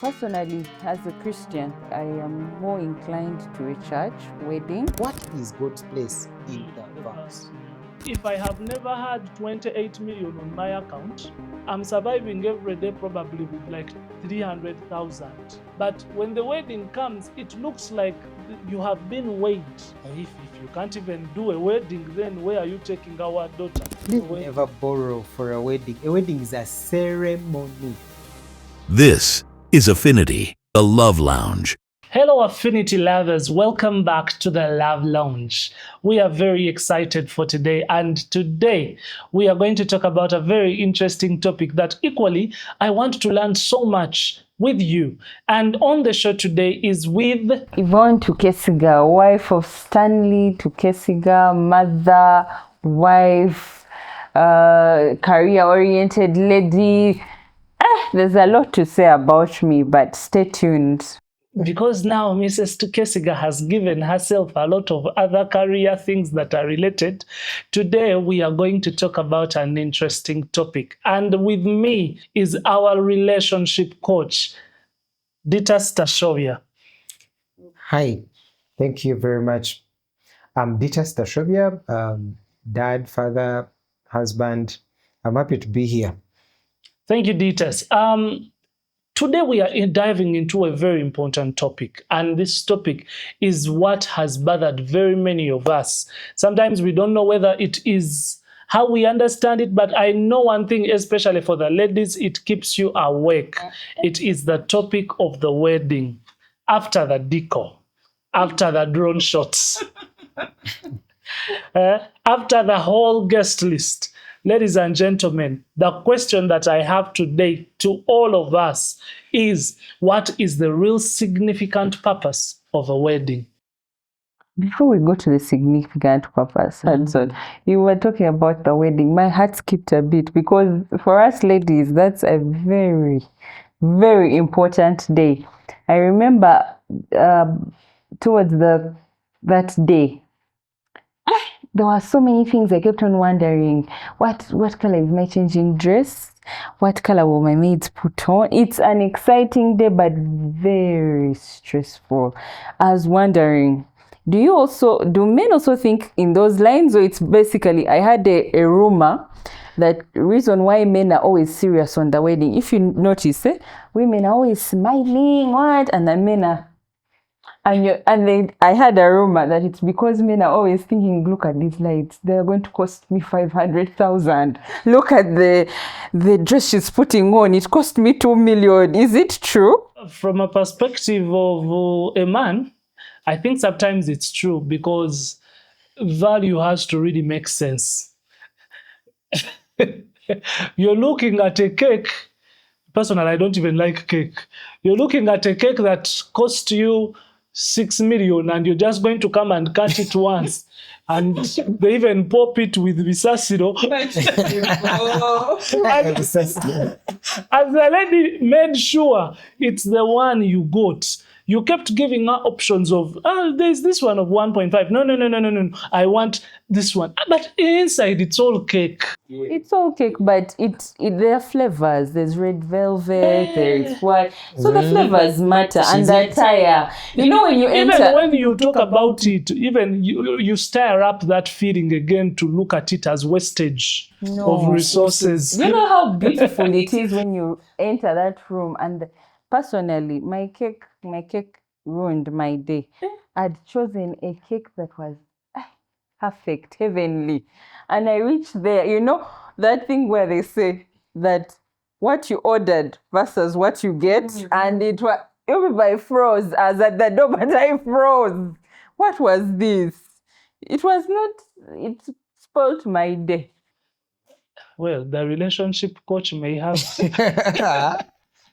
Personally, as a Christian, I am more inclined to a church wedding. What is God's place in the vows? If I have never had 28 million on my account, I'm surviving every day probably with like 300,000. But when the wedding comes, it looks like you have been weighed. If you can't even do a wedding, then where are you taking our daughter? Please never borrow for a wedding. A wedding is a ceremony. This is Affinity, the Love Lounge. Hello, Affinity lovers. Welcome back to the Love Lounge. We are very excited for today, and today we are going to talk about a very interesting topic that equally I want to learn so much with you. And on the show today is with Yvonne Tukesiga, wife of Stanley Tukesiga, mother, wife, career-oriented lady. There's a lot to say about me, but stay tuned. Because now Mrs. Tukesiga has given herself a lot of other career things that are related. Today we are going to talk about an interesting topic. And with me is our relationship coach, Ditas. Hi, thank you very much. I'm Ditas, dad, father, husband. I'm happy to be here. Thank you, Ditas. Today we are diving into a very important topic, and this topic is what has bothered very many of us. Sometimes we don't know whether it is how we understand it, but I know one thing, especially for the ladies, it keeps you awake. It is the topic of the wedding, after the decor, after the drone shots, after the whole guest list. Ladies and gentlemen, the question that I have today to all of us is, what is the real significant purpose of a wedding? Before we go to the significant purpose, Hudson, you were talking about the wedding. My heart skipped a bit because for us ladies, that's a very, very important day. I remember towards that day, there were so many things I kept on wondering. What color is my changing dress? What color will my maids put on? It's an exciting day, but very stressful. I was wondering, do men also think in those lines? Or it's basically, I had a rumor that reason why men are always serious on the wedding. If you notice, women are always smiling, and the men are. I had a rumor that it's because men are always thinking, look at these lights, they're going to cost me 500,000. Look at the dress she's putting on, it cost me 2 million. Is it true? From a perspective of a man, I think sometimes it's true because value has to really make sense. You're looking at a cake. Personally, I don't even like cake. You're looking at a cake that cost you 6 million and you're just going to come and cut it once. And they even pop it with visasiro. And the lady made sure it's the one you got. You kept giving her options of, there's this one of 1.5. No. I want this one. But inside, it's all cake. It's all cake, but there are flavors. There's red velvet, there's white. So the flavors matter. And the attire. You know, when you enter. Even when you talk about it, even you stir up that feeling again to look at it as wastage of resources. You know how beautiful it is when you enter that room. And personally, my cake ruined my day. I'd chosen a cake that was perfect, heavenly. And I reached there, you know, that thing where they say that what you ordered versus what you get. And everybody froze. I was at the door, but I froze. What was this? It spoiled my day. Well, the relationship coach may have.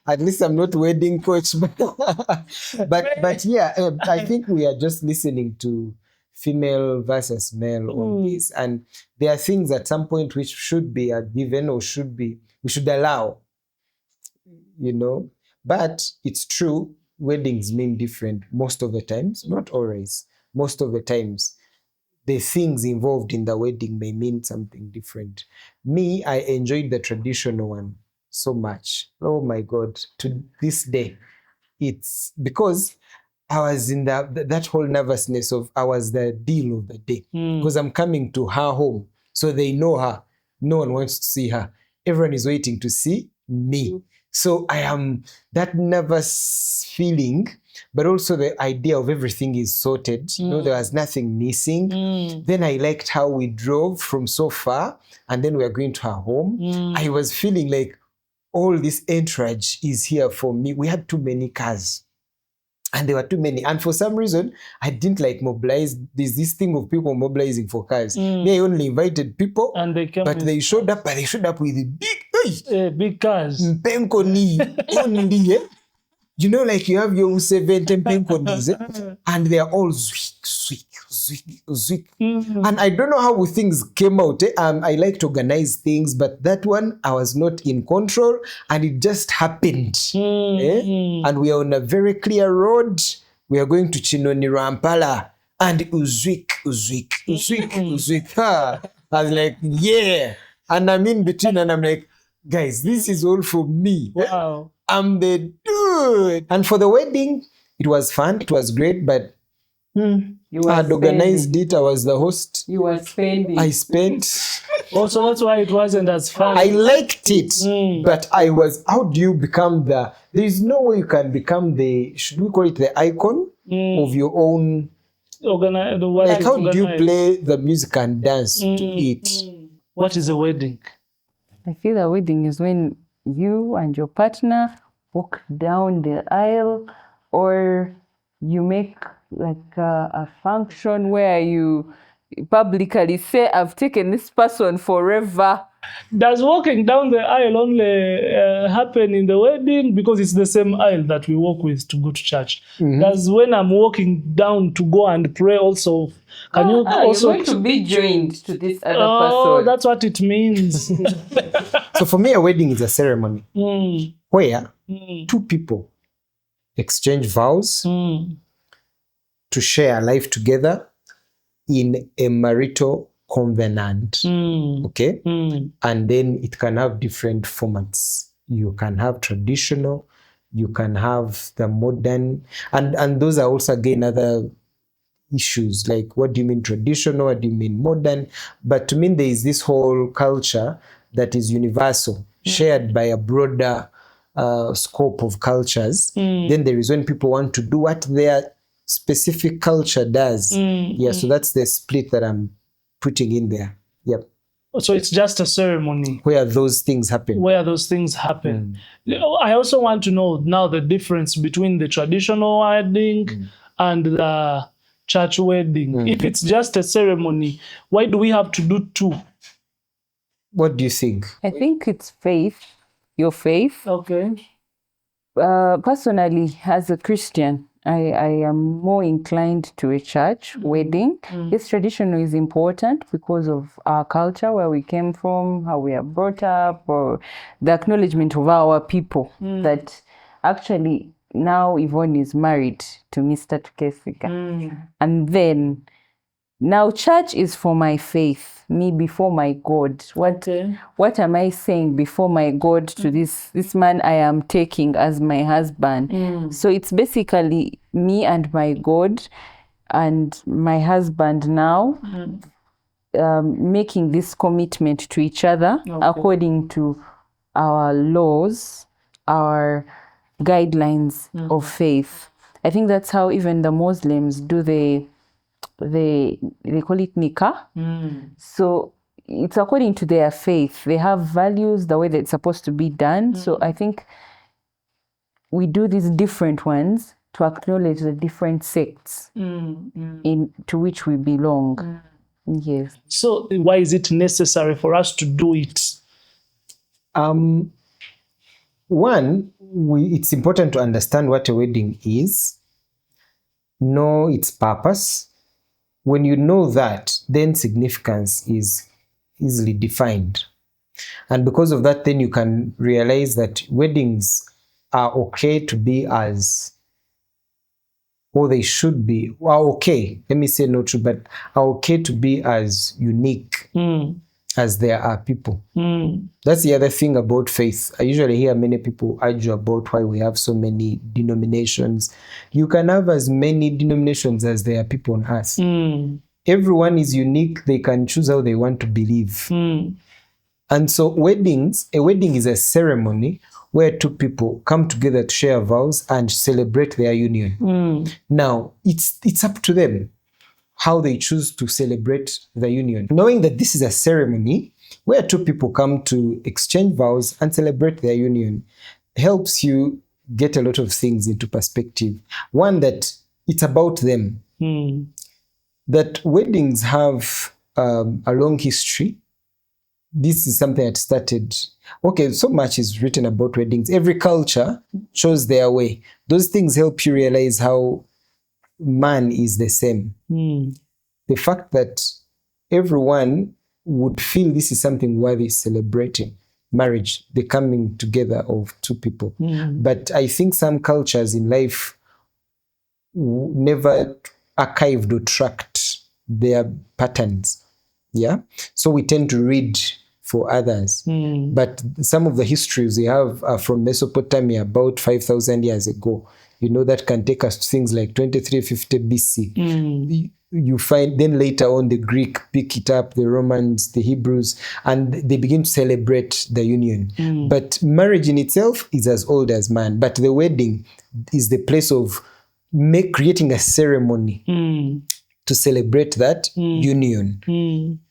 At least I'm not wedding coach. but yeah, I think we are just listening to female versus male on this. And there are things at some point which should be a given or we should allow, you know. But it's true, weddings mean different most of the times, not always. Most of the times, the things involved in the wedding may mean something different. Me, I enjoyed the traditional one so much. Oh my God, to this day, it's because I was in that whole nervousness of I was the deal of the day because I'm coming to her home. So they know her. No one wants to see her. Everyone is waiting to see me. So I am that nervous feeling, but also the idea of everything is sorted. There was nothing missing. Then I liked how we drove from so far and then we are going to her home. I was feeling like all this entourage is here for me. We had too many cars. And there were too many. And for some reason, I didn't like mobilize. There's this thing of people mobilizing for cars. They only invited people, And they came but with they showed up, with big cars. Mpenkoni only, like you have your 70 Mpenkonis, and they are all zwick. And I don't know how things came out. I like to organize things, but that one, I was not in control, and it just happened. And we are on a very clear road. We are going to Chinoni Rampala, and uzwik. I was like, yeah. And I'm in between, and I'm like, guys, this is all for me. Wow. I'm the dude. And for the wedding, it was fun. It was great, but I had organized it. I was the host. You were spending. I spent. Also, that's why it wasn't as fun. I liked it, but I was, how do you become there is no way you can become should we call it the icon of your own, like how do you play the music and dance to it? What is a wedding? I feel a wedding is when you and your partner walk down the aisle, or you make like a function where you publicly say, I've taken this person forever. Does walking down the aisle only happen in the wedding? Because it's the same aisle that we walk with to go to church. Does when I'm walking down to go and pray also, can you also... You're going to be joined to this other Oh, person. that's what it means. So for me, a wedding is a ceremony where two people exchange vows to share life together in a marital covenant. Okay? And then it can have different formats. You can have traditional, you can have the modern, and those are also again other issues, like what do you mean traditional, what do you mean modern? But to me, there is this whole culture that is universal, shared by a broader scope of cultures. Then there is when people want to do what their specific culture does. So that's the split that I'm putting in there. Yep. So it's just a ceremony where those things happen. I also want to know now the difference between the traditional wedding and the church wedding. If it's just a ceremony, why do we have to do two? What do you think? I think it's faith, your faith. Okay. Personally, as a Christian, I am more inclined to a church wedding. This traditional is important because of our culture, where we came from, how we are brought up, or the acknowledgement of our people that actually now Yvonne is married to Mr. Tukesika. And then now church is for my faith, me before my God. What am I saying before my God to this man I am taking as my husband? So it's basically me and my God and my husband now making this commitment to each other according to our laws, our guidelines of faith. I think that's how even the Muslims do they call it nikah. So it's according to their faith. They have values, the way that it's supposed to be done. So I think we do these different ones to acknowledge the different sects to which we belong. Yes. So why is it necessary for us to do it? One, it's important to understand what a wedding is, know its purpose. When you know that, then significance is easily defined. And because of that, then you can realize that weddings are okay to be as, or they should be, well, okay, let me say not true, but are okay to be as unique as there are people. That's the other thing about faith. I usually hear many people argue about why we have so many denominations. You can have as many denominations as there are people on earth. Everyone is unique. They can choose how they want to believe. And so a wedding is a ceremony where two people come together to share vows and celebrate their union. Now, it's up to them how they choose to celebrate the union. Knowing that this is a ceremony where two people come to exchange vows and celebrate their union helps you get a lot of things into perspective. One, that it's about them. That weddings have a long history. This is something that started, so much is written about weddings. Every culture chose their way. Those things help you realize how man is the same. The fact that everyone would feel this is something worthy celebrating. Marriage, the coming together of two people. But I think some cultures in life never archived or tracked their patterns. Yeah. So we tend to read for others. But some of the histories we have are from Mesopotamia about 5,000 years ago. That can take us to things like 2350 BC. You find then later on the Greek pick it up, the Romans, the Hebrews, and they begin to celebrate the union. But marriage in itself is as old as man. But the wedding is the place of creating a ceremony to celebrate that union,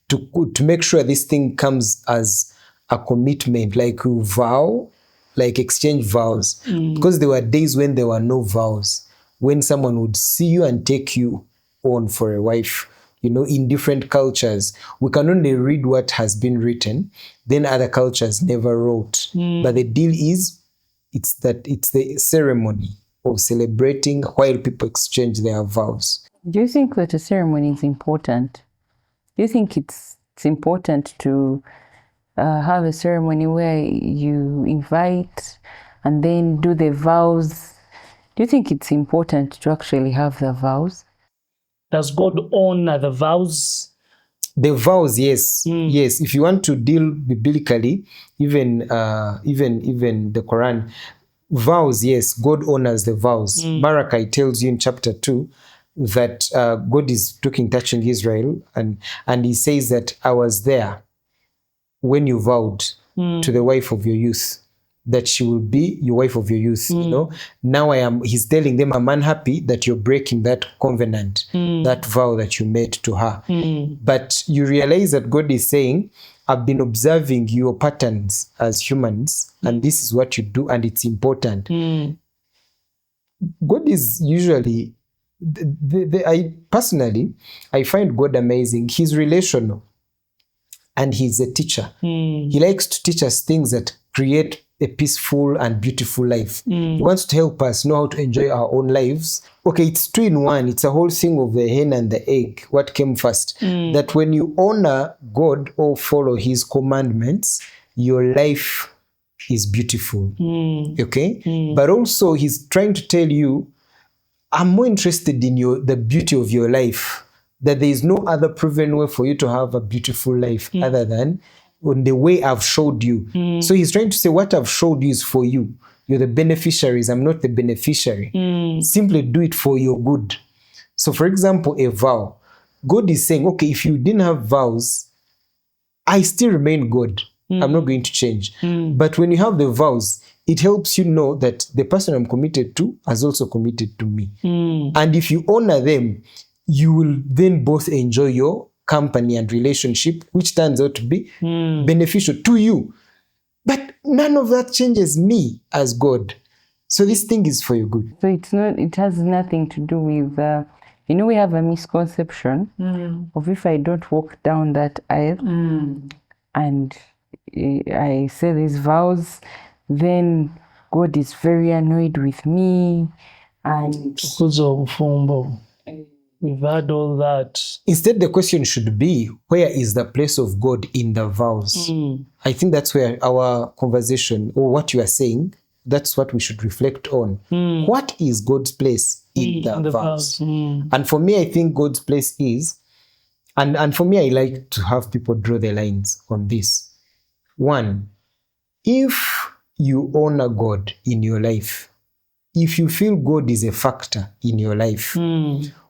to make sure this thing comes as a commitment, like you vow, like exchange vows. Because there were days when there were no vows, when someone would see you and take you on for a wife. In different cultures, we can only read what has been written, then other cultures never wrote. But the deal is, it's the ceremony of celebrating while people exchange their vows. Do you think that a ceremony is important? Do you think it's important to have a ceremony where you invite and then do the vows? Do you think it's important to actually have the vows? Does God honor the vows? The vows, yes. Yes. If you want to deal biblically, even the Quran, vows, yes, God honors the vows. Malachi tells you in chapter 2 that God is touching Israel, and he says that I was there when you vowed to the wife of your youth that she will be your wife of your youth. Now he's telling them, I'm unhappy that you're breaking that covenant, that vow that you made to her. But you realize that God is saying, I've been observing your patterns as humans, and this is what you do, and it's important. God is usually, I personally find God amazing. He's relational, and he's a teacher. He likes to teach us things that create a peaceful and beautiful life. He wants to help us know how to enjoy our own lives. It's two in one. It's a whole thing of the hen and the egg. What came first? That when you honor God or follow his commandments, your life is beautiful. But also he's trying to tell you, I'm more interested in the beauty of your life, that there is no other proven way for you to have a beautiful life other than on the way I've showed you. So he's trying to say, what I've showed you is for you. You're the beneficiaries. I'm not the beneficiary. Simply do it for your good. So for example, a vow. God is saying, if you didn't have vows, I still remain God. I'm not going to change. But when you have the vows, it helps you know that the person I'm committed to has also committed to me. And if you honor them, you will then both enjoy your company and relationship, which turns out to be beneficial to you. But none of that changes me as God. So this thing is for your good. So it has nothing to do with, we have a misconception of if I don't walk down that aisle and I say these vows, then God is very annoyed with me. And we've had all that. Instead, the question should be, where is the place of God in the vows? I think that's where our conversation, or what you are saying, that's what we should reflect on. What is God's place in the vows? And for me, I think God's place is And for me, I like to have people draw the lines on this. One, if you honor God in your life, if you feel God is a factor in your life,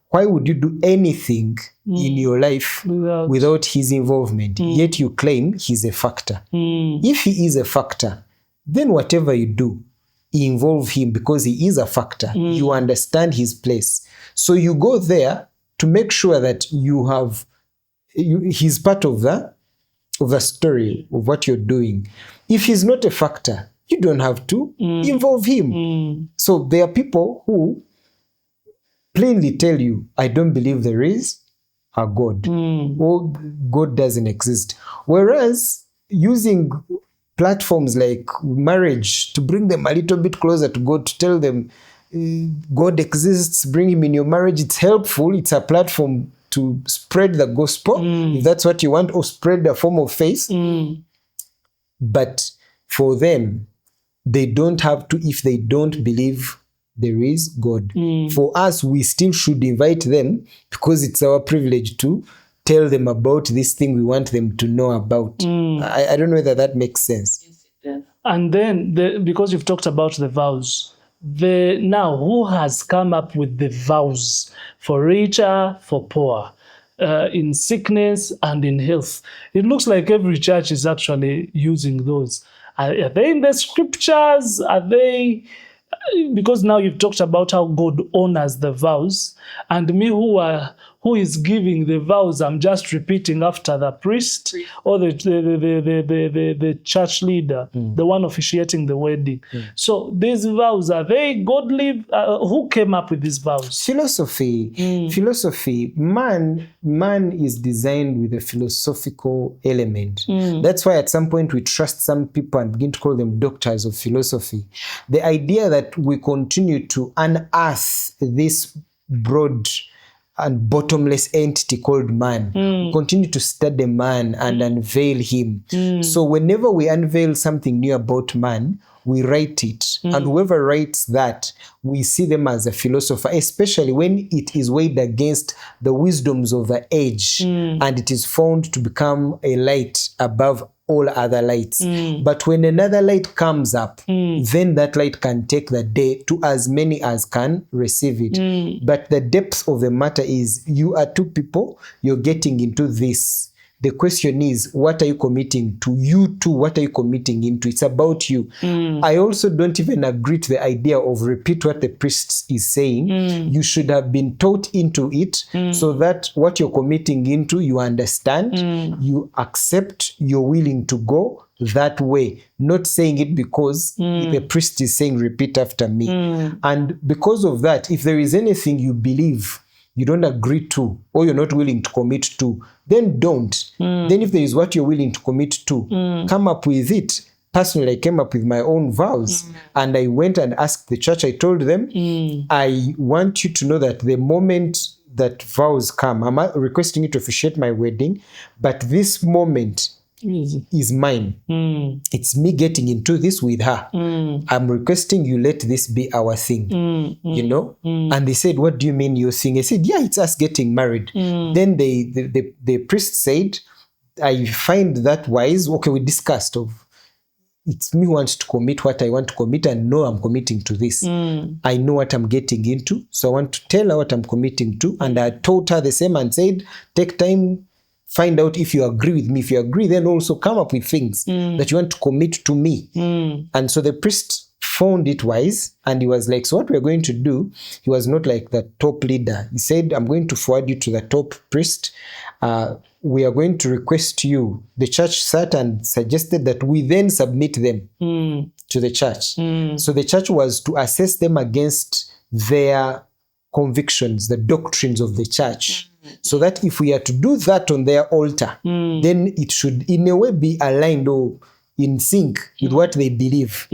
why would you do anything in your life without his involvement? Yet you claim he's a factor. If he is a factor, then whatever you do, involve him because he is a factor. You understand his place. So you go there to make sure that he's part of the story of what you're doing. If he's not a factor, you don't have to involve him. So there are people who plainly tell you, I don't believe there is a God. Or God doesn't exist. Whereas using platforms like marriage to bring them a little bit closer to God, to tell them God exists, bring him in your marriage, it's helpful. It's a platform to spread the gospel, if that's what you want, or spread a form of faith. But for them, they don't have to if they don't believe there is God. For us, we still should invite them because it's our privilege to tell them about this thing we want them to know about. I don't know whether that makes sense. And then, because you've talked about the vows, now who has come up with the vows for richer, for poor, in sickness and in health? It looks like every church is actually using those. Are they in the scriptures? Are they... Because now you've talked about how God honors the vows, and me who is giving the vows, I'm just repeating after the priest or the church leader, the one officiating the wedding. So these vows, are they godly? Who came up with these vows? Philosophy. Man is designed with a philosophical element. That's why at some point we trust some people and begin to call them doctors of philosophy. The idea that we continue to unearth this broad and bottomless entity called man. We continue to study man and unveil him. So whenever we unveil something new about man, we write it. And whoever writes that, we see them as a philosopher, especially when it is weighed against the wisdoms of the age and it is found to become a light above all other lights. But when another light comes up, then that light can take the day to as many as can receive it. But the depth of the matter is, you are two people, you're getting into this. The question is, what are you committing to? You too, what are you committing into? It's about you. I also don't even agree to the idea of repeat what the priest is saying. You should have been taught into it so that what you're committing into, you understand, you accept, you're willing to go that way. Not saying it because the priest is saying repeat after me. And because of that, if there is anything you believe you don't agree to, or you're not willing to commit to, then don't. Then if there is what you're willing to commit to, come up with it. Personally, I came up with my own vows, and I went and asked the church. I told them, I want you to know that the moment that vows come, I'm requesting you to officiate my wedding, but this moment is mine. It's me getting into this with her. I'm requesting you let this be our thing. You know? And they said, what do you mean your thing? I said, yeah, it's us getting married. Then the priest said, I find that wise. Okay, we discussed of it's me who wants to commit what I want to commit and know I'm committing to this. I know what I'm getting into, so I want to tell her what I'm committing to. And I told her the same and said, take time, find out if you agree with me. If you agree, then also come up with things that you want to commit to me. And so the priest found it wise, and he was like, so what we're going to do, he was not like the top leader. He said, I'm going to forward you to the top priest. We are going to request you. The church sat and suggested that we then submit them to the church. So the church was to assess them against their convictions, the doctrines of the church. So that if we are to do that on their altar, then it should in a way be aligned or in sync with what they believe.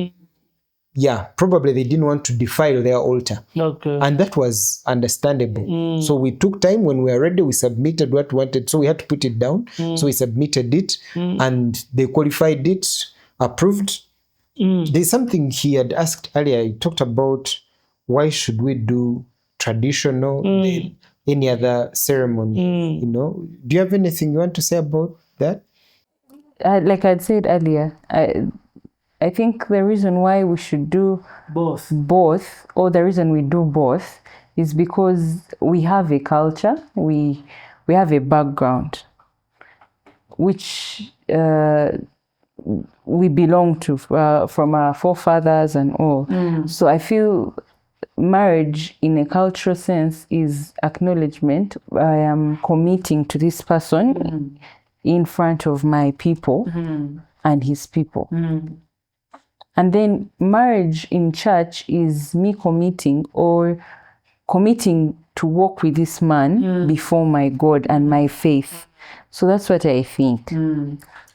Yeah, probably they didn't want to defile their altar. Okay. And that was understandable. So we took time. When we were ready, we submitted what we wanted. So we had to put it down. So we submitted it and they qualified it, approved. There's something he had asked earlier. He talked about why should we do traditional. any other ceremony. You know, do you have anything you want to say about that? Like I'd said earlier, I think the reason why we should do both, or the reason we do both, is because we have a culture, we have a background, which we belong to from our forefathers and all. So I feel marriage in a cultural sense is acknowledgement. I am committing to this person in front of my people and his people. And then marriage in church is me committing to walk with this man before my God and my faith. So that's what I think.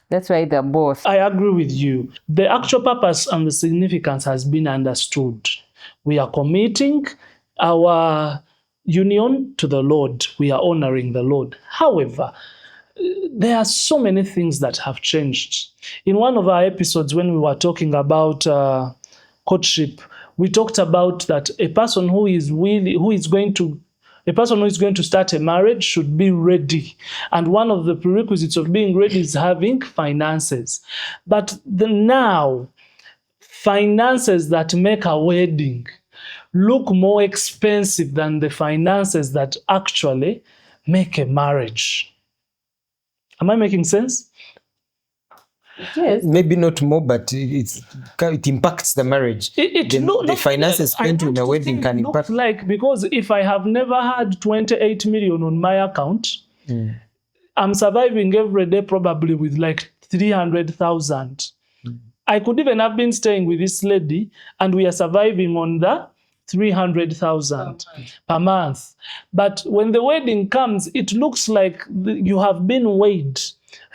That's why they're both. I agree with you. The actual purpose and the significance has been understood. We are committing our union to the Lord. We are honoring the Lord. However, there are so many things that have changed. In one of our episodes, when we were talking about courtship, we talked about that a person who is going to start a marriage should be ready. And one of the prerequisites of being ready is having finances. But now, finances that make a wedding look more expensive than the finances that actually make a marriage. Am I making sense? Yes. Maybe not more, but it impacts the marriage. The finances spent in a wedding can impact. Like, because if I have never had 28 million on my account, I'm surviving every day probably with like 300,000. I could even have been staying with this lady and we are surviving on the 300,000 per month. But when the wedding comes, it looks like you have been weighed.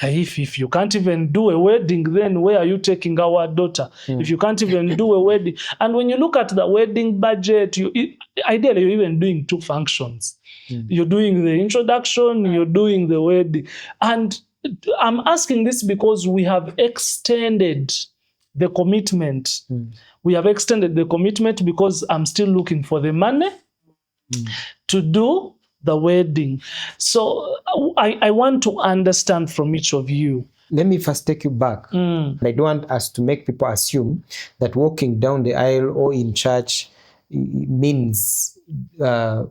If you can't even do a wedding, then where are you taking our daughter? If you can't even do a wedding. And when you look at the wedding budget, ideally you're even doing 2 functions. You're doing the introduction, you're doing the wedding. And I'm asking this because we have extended the commitment. We have extended the commitment because I'm still looking for the money to do the wedding. So I want to understand from each of you. Let me first take you back. I don't want us to make people assume that walking down the aisle or in church means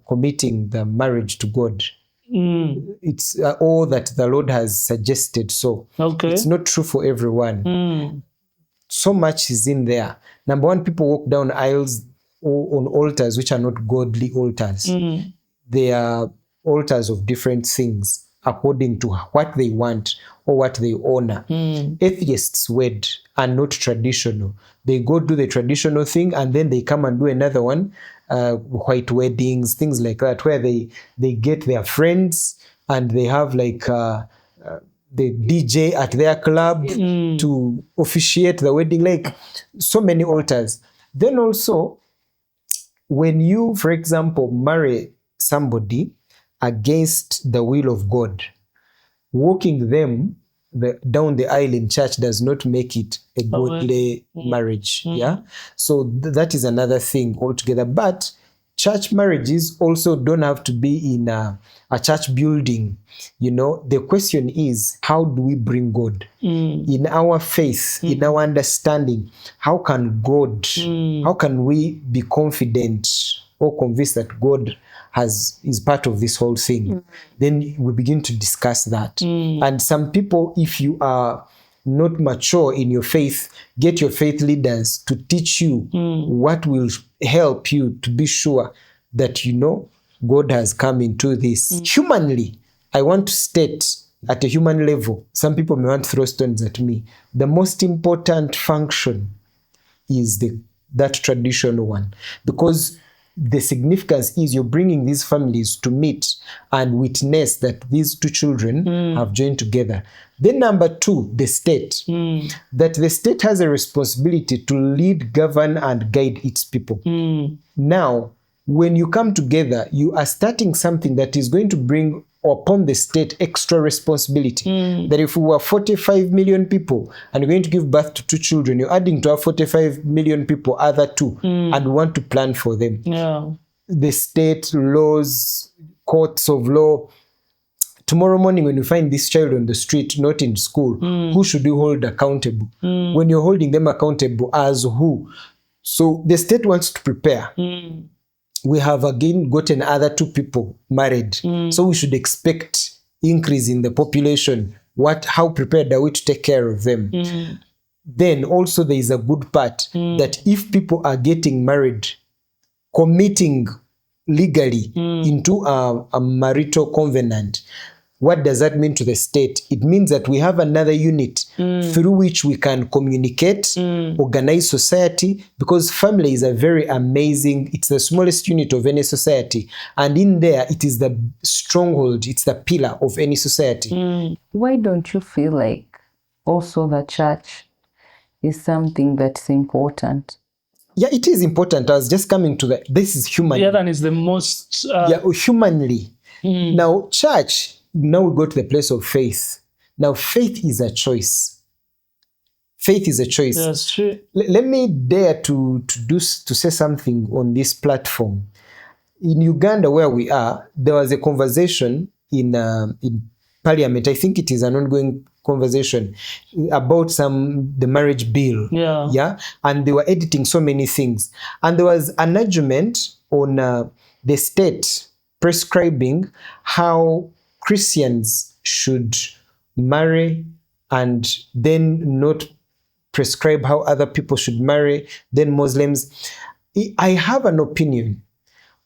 committing the marriage to God. It's all that the Lord has suggested. So it's not true for everyone. So much is in there. Number one, people walk down aisles or on altars which are not godly altars. They are altars of different things according to what they want or what they honor. Atheists' wed are not traditional. They go do the traditional thing and then they come and do another one, white weddings, things like that, where they get their friends and they have like the DJ at their club to officiate the wedding, like so many altars. Then also, when you, for example, marry somebody against the will of God, walking them down the aisle in church does not make it a godly marriage. So that is another thing altogether. But church marriages also don't have to be in a church building. The question is, how do we bring God in our faith, in our understanding? How can we be confident or convinced that God is part of this whole thing? Then we begin to discuss that. And some people, if you are not mature in your faith, get your faith leaders to teach you what will help you to be sure that God has come into this. Humanly, I want to state at a human level, some people may want to throw stones at me. The most important function is that traditional one, because the significance is you're bringing these families to meet and witness that these two children have joined together. Then number two, the state. That the state has a responsibility to lead, govern, and guide its people. Now, when you come together, you are starting something that is going to bring upon the state extra responsibility. That if we were 45 million people and we're going to give birth to 2 children, you're adding to our 45 million people other 2 and we want to plan for them. The state laws, courts of law. Tomorrow morning, when you find this child on the street, not in school, who should you hold accountable? When you're holding them accountable, as who? So the state wants to prepare. We have again gotten other 2 people married. So we should expect increase in the population. How prepared are we to take care of them? Then also there is a good part that if people are getting married, committing legally into a marital covenant, what does that mean to the state? It means that we have another unit through which we can communicate, organize society, because family is a very amazing, it's the smallest unit of any society. And in there, it is the stronghold, it's the pillar of any society. Why don't you feel like also the church is something that's important? Yeah, it is important. I was just coming to that. This is human. The other one is the most... humanly. Now, church, now we go to the place of faith. Now, faith is a choice. Faith is a choice. That's true. Let me dare to say something on this platform. In Uganda, where we are, there was a conversation in Parliament. I think it is an ongoing conversation about the marriage bill. Yeah. And they were editing so many things. And there was an argument on the state prescribing how Christians should marry and then not prescribe how other people should marry, then Muslims. I have an opinion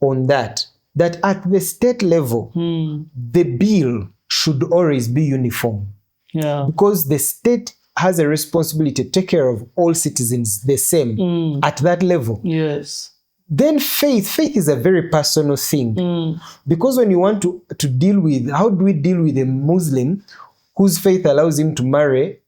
on that at the state level, the bill should always be uniform. Yeah. Because the state has a responsibility to take care of all citizens the same at that level. Yes. Then faith is a very personal thing. Because when you want to deal with, how do we deal with a Muslim whose faith allows him to marry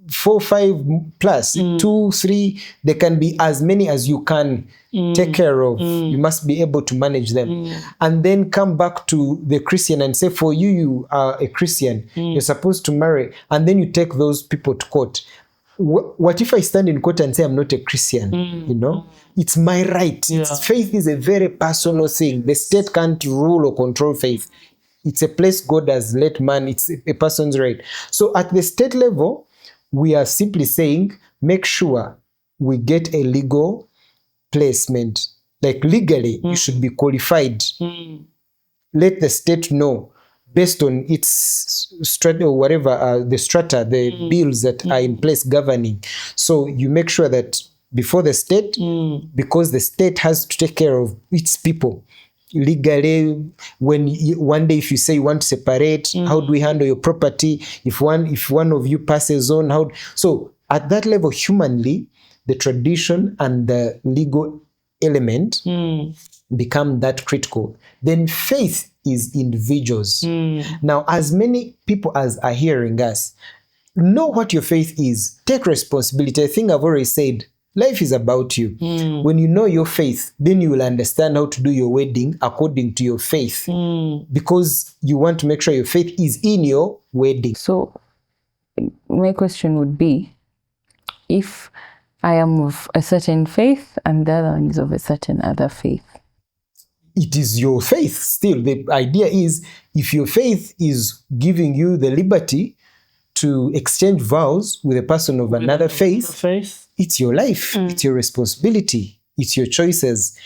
4, 5 plus, 2, 3, there can be as many as you can take care of. You must be able to manage them. And then come back to the Christian and say, for you are a Christian, you're supposed to marry. And then you take those people to court. What if I stand in court and say I'm not a Christian? You know, it's my right. Faith is a very personal thing. The state can't rule or control faith. It's a place God has let man. It's a person's right. So at the state level, we are simply saying, make sure we get a legal placement. Like legally, you should be qualified. Let the state know, based on its strata or whatever, the strata, the bills that are in place governing. So you make sure that before the state, because the state has to take care of its people legally. When one day if you say you want to separate, how do we handle your property? If one of you passes on, so at that level, humanly, the tradition and the legal element become that critical. Then faith is individuals. Now, as many people as are hearing us, know what your faith is. Take responsibility. I think I've already said, life is about you. When you know your faith, then you will understand how to do your wedding according to your faith. Because you want to make sure your faith is in your wedding. So my question would be, if I am of a certain faith and the other one is of a certain other faith, it is your faith still. The idea is, if your faith is giving you the liberty to exchange vows with a person of another faith, it's your life, it's your responsibility, it's your choices.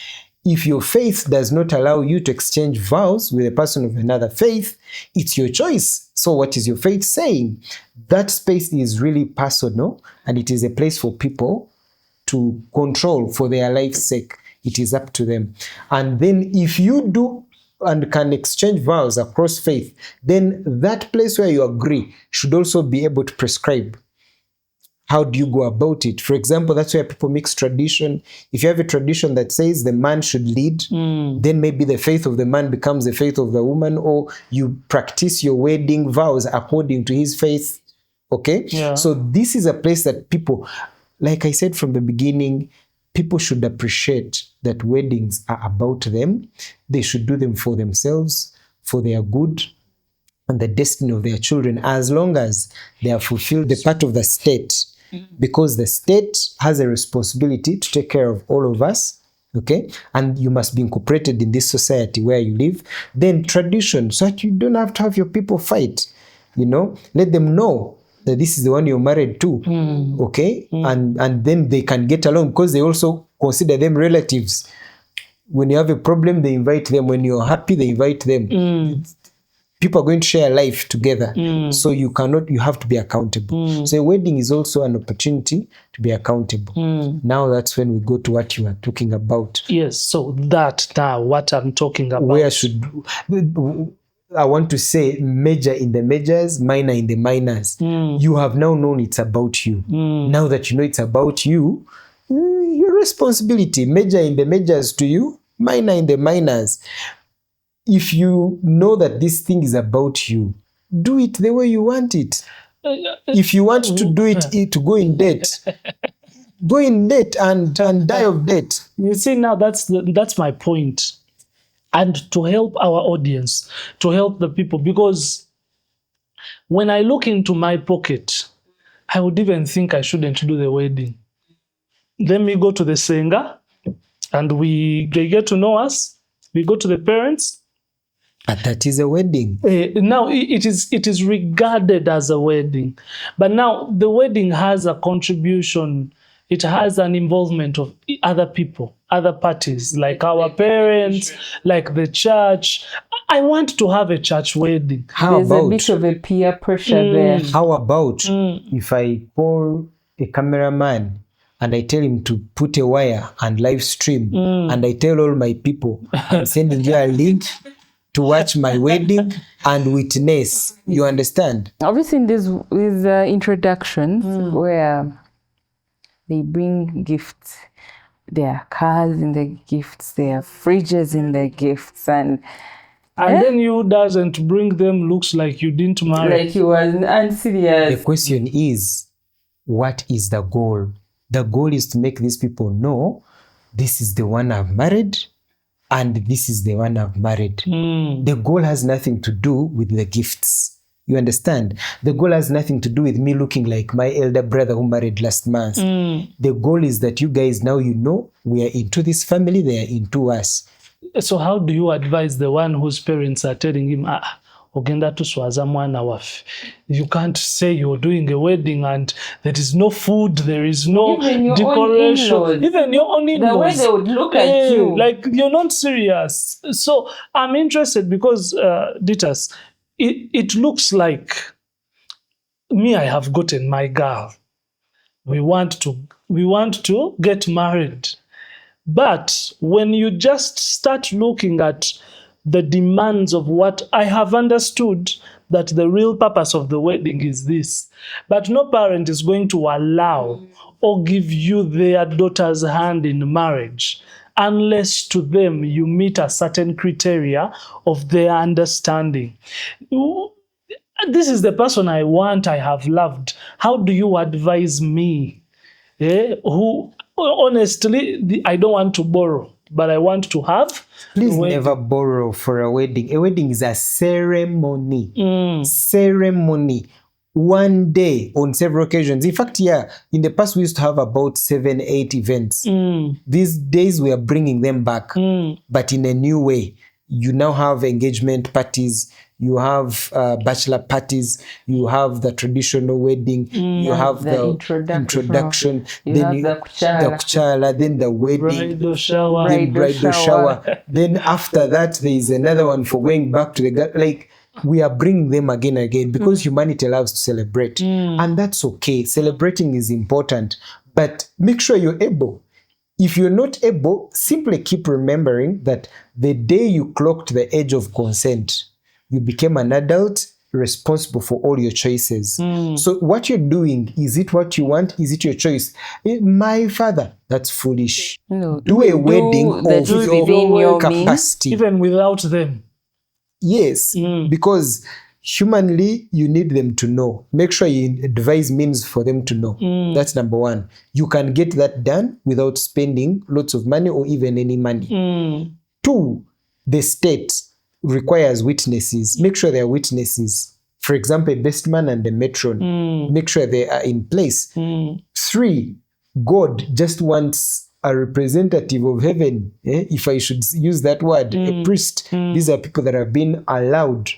If your faith does not allow you to exchange vows with a person of another faith, it's your choice. So what is your faith saying? That space is really personal, and it is a place for people to control for their life's sake. It is up to them. And then if you do and can exchange vows across faith, then that place where you agree should also be able to prescribe. How do you go about it? For example, that's where people mix tradition. If you have a tradition that says the man should lead, then maybe the faith of the man becomes the faith of the woman, or you practice your wedding vows according to his faith. Okay? Yeah. So this is a place that people, like I said from the beginning, people should appreciate that weddings are about them. They should do them for themselves, for their good, and the destiny of their children, as long as they have fulfilled the part of the state. Because the state has a responsibility to take care of all of us Okay, and you must be incorporated in this society where you live. Then tradition, so that you don't have to have your people fight. Let them know that this is the one you're married to. Okay, and then they can get along because they also consider them relatives. When you have a problem, they invite them. When you're happy, they invite them. People are going to share life together. So you have to be accountable. So a wedding is also an opportunity to be accountable. Now that's when we go to what you are talking about. Yes, so that now what I'm talking about. I want to say major in the majors, minor in the minors. You have now known it's about you. Now that you know it's about you, your responsibility, major in the majors to you, minor in the minors. If you know that this thing is about you, do it the way you want it. If you want to do it to go in debt, go in debt and die of debt. You see, now that's my point. And to help our audience, to help the people, because when I look into my pocket, I would even think I shouldn't do the wedding. Then we go to the singer and they get to know us. We go to the parents. And that is a wedding. Now it is regarded as a wedding, but now the wedding has a contribution. It has an involvement of other people, other parties, like our parents, like the church. I want to have a church wedding. There's a bit of a peer pressure there. How about if I call a cameraman and I tell him to put a wire and live stream, and I tell all my people, I'm sending you a link to watch my wedding and witness. You understand? Obviously, in these introductions where they bring gifts, there are cars in the gifts, there are fridges in the gifts, and then you doesn't bring them, looks like you didn't marry. Like you were unserious. The question is, what is the goal? The goal is to make these people know this is the one I've married and this is the one I've married. The goal has nothing to do with the gifts. You understand? The goal has nothing to do with me looking like my elder brother who married last month. The goal is that you guys now we are into this family, they are into us. So how do you advise the one whose parents are telling him, ogenda tuswaza mwana waffe? You can't say you're doing a wedding and there is no food, there is no decoration. Even your own in-laws. The way they would look at you. Like you're not serious. So I'm interested because, Ditas, it looks like me, I have gotten my girl. We want to get married. But when you just start looking at the demands of what I have understood, that the real purpose of the wedding is this, but no parent is going to allow or give you their daughter's hand in marriage unless to them you meet a certain criteria of their understanding. This is the person I want, I have loved. How do you advise me? Honestly, I don't want to borrow, but I want to have. Please never borrow for a wedding. A wedding is a ceremony. Ceremony. One day on several occasions. In fact, in the past we used to have about 7-8 events. These days we are bringing them back, but in a new way. You now have engagement parties, you have bachelor parties, you have the traditional wedding, you have the introduction, then the kuchala, then the wedding, bridal shower. then bridal shower. Then after that, there is another one for going back to the like. We are bringing them again and again because humanity loves to celebrate, and that's okay. Celebrating is important, but make sure you're able. If you're not able, simply keep remembering that the day you clocked the age of consent, you became an adult responsible for all your choices. So what you're doing, is it what you want? Is it your choice? My father, that's foolish. Do a wedding of your capacity. Even without them. Yes, because humanly, you need them to know. Make sure you devise means for them to know. That's number one. You can get that done without spending lots of money or even any money. Two, the state requires witnesses. Make sure there are witnesses. For example, a best man and a matron. Make sure they are in place. Three, God just wants a representative of heaven, if I should use that word, a priest. These are people that have been allowed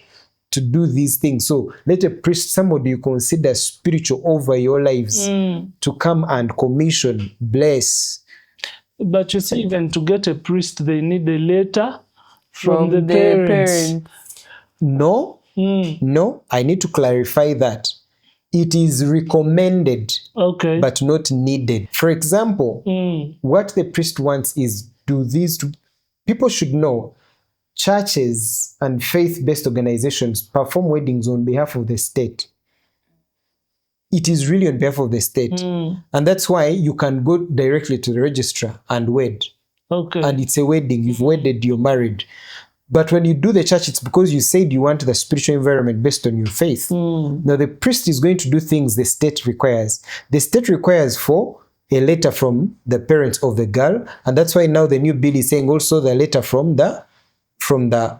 to do these things. So let a priest, somebody you consider spiritual over your lives, to come and commission, bless. But you see, even to get a priest, they need a letter from the parents. No, no, I need to clarify that. It is recommended, but not needed. For example, what the priest wants is people should know churches and faith-based organizations perform weddings on behalf of the state. It is really on behalf of the state. And that's why you can go directly to the registrar and wed. And it's a wedding. You've wedded, you're married. But when you do the church, it's because you said you want the spiritual environment based on your faith. Now, the priest is going to do things the state requires. The state requires for a letter from the parents of the girl. And that's why now the new bill is saying also the letter from the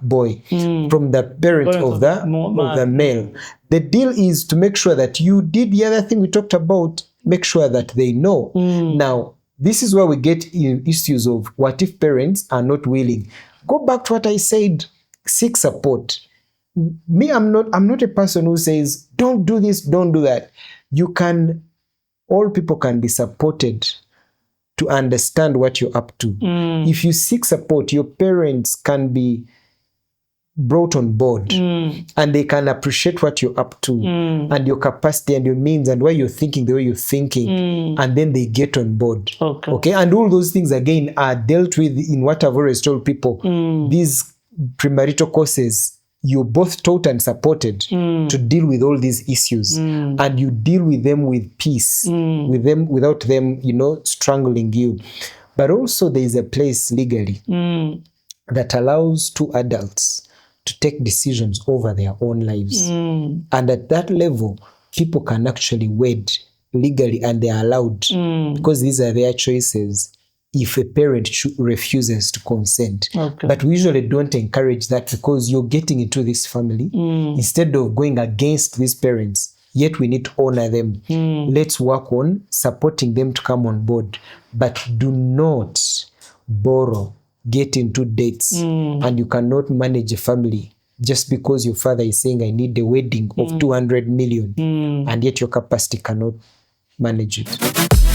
boy, from the parent of the male. The deal is to make sure that you did the other thing we talked about, make sure that they know. Now, this is where we get issues of what if parents are not willing. Go back to what I said, seek support. Me, I'm not a person who says, don't do this, don't do that. All people can be supported to understand what you're up to. If you seek support, your parents can be brought on board and they can appreciate what you're up to and your capacity and your means and why you're thinking the way you're thinking, and then they get on board. Okay, and all those things again are dealt with in what I've always told people. These premarital courses, you're both taught and supported to deal with all these issues, and you deal with them with peace, with them without them, strangling you. But also there is a place legally that allows two adults to take decisions over their own lives. And at that level, people can actually wed legally and they are allowed because these are their choices if a parent refuses to consent. But we usually don't encourage that because you're getting into this family instead of going against these parents. Yet we need to honor them. Let's work on supporting them to come on board. But do not borrow, get into debts, and you cannot manage a family just because your father is saying, I need a wedding of 200 million, and yet your capacity cannot manage it.